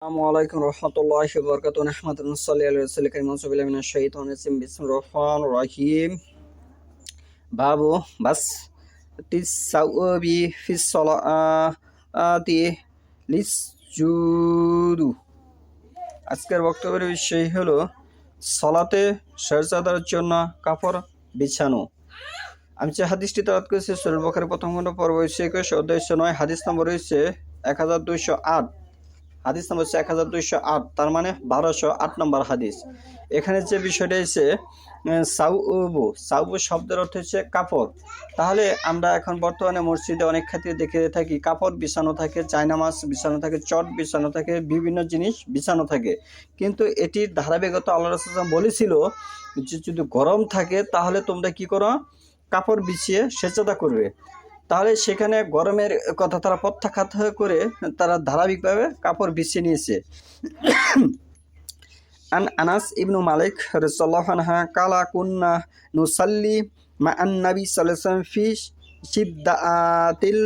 আসসালামু আলাইকুম রহমতুল্লাহি ওয়া বারাকাতুহু নাহমাদুহু ওয়া নুসাল্লি আলা রাসূলিল কারীম আউযু বিল্লাহি মিনাশ শাইতানির রাজিম বিসমিল্লাহির রহমানির রহিম বাবু বাস তিসাউবি ফিস সালাতি লিসজুদু। আজকের বক্তব্যের বিষয় হলো সালাতে সেজদার জন্য কাপড় বিছানো। আমি যে হাদিসটি তেলাওয়াত করেছি সূরা বুখারীর প্রথম খণ্ড পর্ব 21 অধ্যায় 9 হাদিস নম্বর রয়েছে 1208। হাদিস নম্বর হচ্ছে 1208, তার মানে 1208 নম্বর হাদিস। এখানে যে বিষয়টা হচ্ছে সাউবু শব্দের অর্থ হচ্ছে কাপড়। তাহলে আমরা এখন বর্তমানে মসজিদে অনেক ক্ষেত্রে দেখে থাকি কাপড় বিছানো থাকে, জায়নামাজ বিছানো থাকে, চট বিছানো থাকে, বিভিন্ন জিনিস বিছানো থাকে। কিন্তু এটির ধারাবাহিকতা আল্লাহ রাসূল বলেছিল যে যদি গরম থাকে তাহলে তোমরা কি করো, কাপড় বিছিয়ে সেজদা করবে। তাহলে সেখানে গরমের কথা তারা প্রত্যাখ্যাত করে তারা ধারাবাহিকভাবে কাপড় বিছিয়ে নিয়েছে। আন আনাস ইবনু মালিক রাদিয়াল্লাহু আনহু কালা কুন্না নুসাল্লি মা আন-নবী সাল্লাল্লাহু আলাইহি ওয়াসাল্লাম ফি শিদ্দাতিল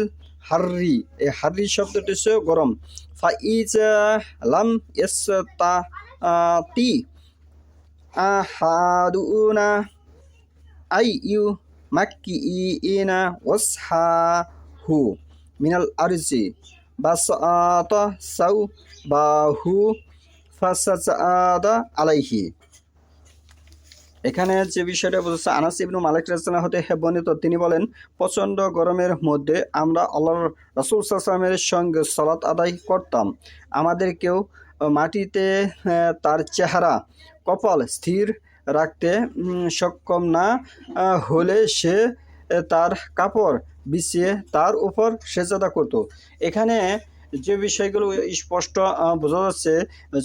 হাররি। এই হাররি শব্দটি হচ্ছে গরম। ফাইজা লাম ইয়াস্তাতি আহাদুনা আইয়ু মাক্কিইনা ওয়াসহাহু মিনাল আরজি বাসাতা সাউবাহু ফাসাজাদা আলাইহি। এখানে যে বিষয়টা বলছে আনাস ইবনু মালিক রাদিয়াল্লাহু হতে বর্ণিত, তিনি বলেন প্রচণ্ড গরমের মধ্যে আমরা আল্লাহর রাসূল সাল্লাল্লাহু আলাইহি ওয়াসাল্লামের সঙ্গে সালাত আদায় করতাম। আমাদের কেউ মাটিতে তার চেহারা কপাল স্থির রাখতে সক্ষম না হলে সে তার কাপড় বিছিয়ে তার উপর সেজদা করত। এখানে যে বিষয়গুলো স্পষ্ট বোঝা যাচ্ছে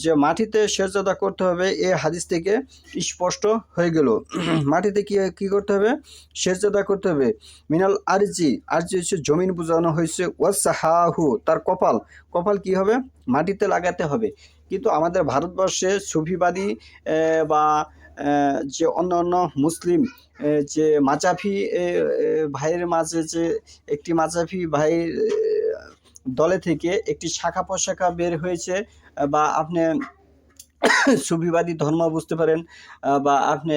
যে মাটিতে সেজদা করতে হবে, এ হাদিস থেকে স্পষ্ট হয়ে গেল। মাটিতে কি করতে হবে, সেজদা করতে হবে। মিনাল আরজি হচ্ছে জমিন বোঝানো হয়েছে, ওয়াসহাহু তার কপাল কি হবে, মাটিতে লাগাতে হবে। কিন্তু আমাদের ভারতবর্ষে সুফিবাদী বা যে অন্য মুসলিম যে মাজাফি ভাইয়ের মাঝে যে একটি মাজাফি ভাইয়ের দলে থেকে একটি শাখা প্রশাখা বের হয়েছে, বা আপনি সুফিবাদী ধর্ম বুঝতে পারেন, বা আপনি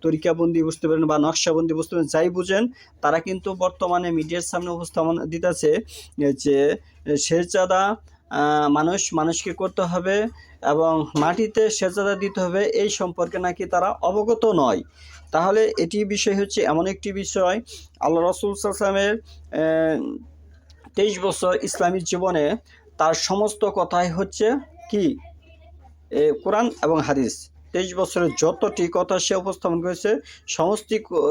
তরিকাবন্দি বুঝতে পারেন, বা নকশাবন্দি বুঝতে পারেন, যাই বুঝেন, তারা কিন্তু বর্তমানে মিডিয়ার সামনে উপস্থাপন দিতেছে যে সেজদা মানুষকে করতে হবে এবং মাটিতে সেজদা দিতে হবে, এই সম্পর্কে নাকি তারা অবগত নয়। তাহলে এটি বিষয় হচ্ছে এমন একটি বিষয়, আল্লাহ রাসূল সাল্লাল্লাহু আলাইহি ওয়াসাল্লামের 23 বছর ইসলামী জীবনে তার সমস্ত কথাই হচ্ছে কি, কোরআন এবং হাদিস। 23 বছরের যতটি কথা সে উপস্থাপন করেছে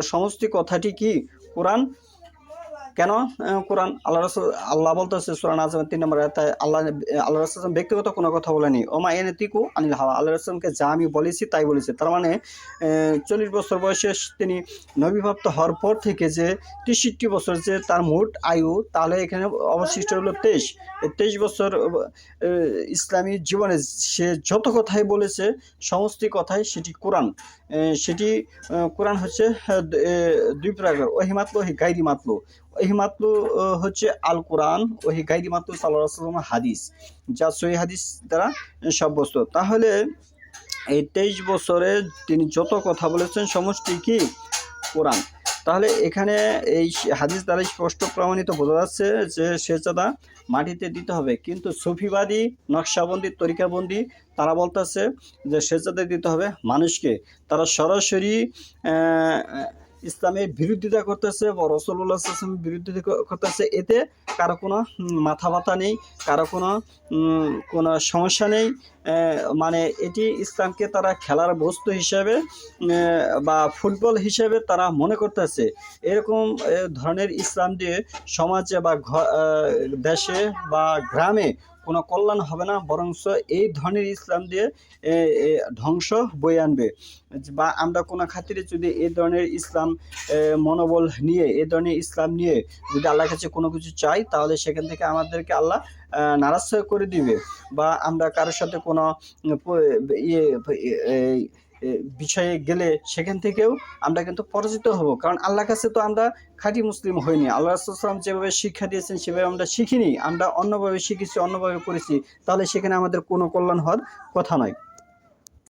সমস্ত কথাটি কি, কোরআন। কেন কোরআন? আল্লাহ বলতেছে সূরা নাজমের 3 নম্বর আয়াতে, আল্লাহ রাসূল ব্যক্তিগত কোনো কথা বলেনি। ওমা ইয়ানতিকু আনিল হাওয়া, আল্লাহ রাসূলকে যা আমি বলেছি তাই বলেছে। তার মানে 40 বছর বয়সে তিনি নবীপ্রাপ্ত হওয়ার পর থেকে যে 63 বছর যে তার মোট আয়ু, তাহলে এখানে অবশিষ্ট হলো 23। এই 23 বছর ইসলামী জীবনে সে যত কথাই বলেছে সমস্ত কথাই সেটি কোরআন। সেটি কোরআন হচ্ছে দুই প্রকার, ওহি মাতলু, ওহি গায়রি মাতলু। ওহি মাতলু হচ্ছে আল কোরআন, ওহি গায়রি মাতলু সাল্লাল্লাহু আলাইহি ওয়াসাল্লাম হাদিস, যা সহিহ হাদিস দ্বারা সাব্যস্ত। তাহলে এই 23 বছরে তিনি যত কথা বলেছেন সমষ্টি কি, কোরআন। তাহলে এখানে এই হাদিস দ্বারা স্পষ্ট প্রমাণিত বোঝা যাচ্ছে যে সেজদা মাটিতে দিতে হবে। কিন্তু সুফিবাদী, নকশাবন্দি, তরিকাবন্দি তারা বলতেছে যে সেজদা দিতে হবে মানুষকে। তারা সরাসরি ইসলামের বিরোধিতা করতেছে বা রাসূলুল্লাহ সাল্লাল্লাহু আলাইহি ওয়াসাল্লামের বিরোধিতা করতেছে। এতে কারো কোনো মাথা ব্যথা নেই, কারো কোনো সমস্যা নেই। মানে এটি ইসলামকে তারা খেলার বস্তু হিসাবে বা ফুটবল হিসেবে তারা মনে করতেছে। এরকম ধরনের ইসলাম দিয়ে সমাজে বা দেশে বা গ্রামে কোনো কল্যাণ হবে না, বরঞ্চ এই ধরনের ইসলাম দিয়ে ধ্বংস বয়ে আনবে। বা আমরা কোনো খাতিরে যদি এই ধরনের ইসলাম মনোবল নিয়ে, এই ধরনের ইসলাম নিয়ে যদি আল্লাহর কাছে কোনো কিছু চাই, তাহলে সেখান থেকে আমাদেরকে আল্লাহ নারাজ করে দিবে। বা আমরা কারোর সাথে কোনো বিষয়ে গেলে সেখান থেকেও আমরা কিন্তু পরাজিত হব, কারণ আল্লাহর কাছে তো আমরা খাঁটি মুসলিম হইনি। আল্লাহ রাসূল সাল্লাল্লাহু আলাইহি ওয়াসাল্লাম যেভাবে শিক্ষা দিয়েছেন সেভাবে আমরা শিখিনি, আমরা অন্যভাবে শিখেছি, অন্যভাবে করেছি, তাহলে সেখানে আমাদের কোনো কল্যাণ হওয়ার কথা নয়।